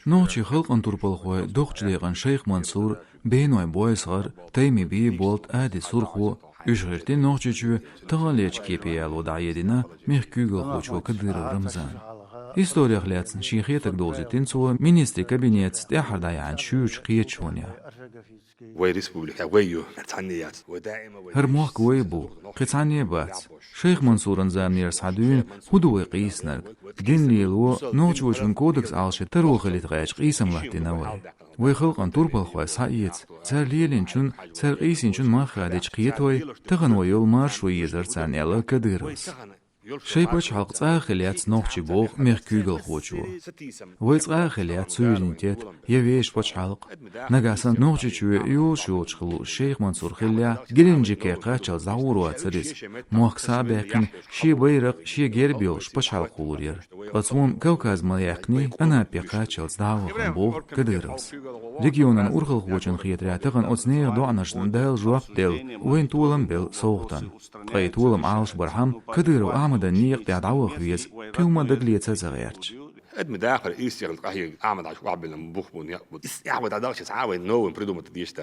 نوچی خلق ان ترپل خوی دوخ لیغن شیخ منصور بینوی بویسغر تیمی بی بولت ادی سرخو اشغرتی نوچی چو تغالیچ کیپیال ودعیدینا میخکوگل خوچو کدیر رمزان история хляцн шихетак долзитин цо министри кабинет стяхар даян шуч қиечуня وي ريسبوبليكا ويو تانيات ودائما هر موق ويبو قطعني بات شيخ منصور زامنير سعدون هدو قيسنر دين ليلو نوچوچن كودكس алши تروخليت غاش قيسم لحتنوي ويخلق ان توربل خوي سايت цар лелинчун цар قيسинчун махадеч قيتوي تغن ويول марш ويزر царняла кадырос شيبوش حلق تاخليات نوخشي بوغ ميركوغل خوچو ويز اخليات سويرنتيت يويش بوش حلق نغاسن نوخشي چو يوشو چخلو شيخ منصور خليا گرينجي كيقا چل زاورو اتسريز موخسا بيقن شي بيرق شي گربيوش بوش حلق خولير قصوم كوكاز مليقني انا بيقا چل زاورو بوغ كدرس ريجيونن اورخل خوچن خيتراتغن اوتنير دوعنشن دال جواب دل وين تولم بل سوختن قيتولم عالش برحم كدرو دنيق تعدعو خويز كوما دقلية تزغيرش مداخل يستغل قهي اعمد عشوع بالمبوخ بنيا يعود عداش تعاون نو بريدو متديش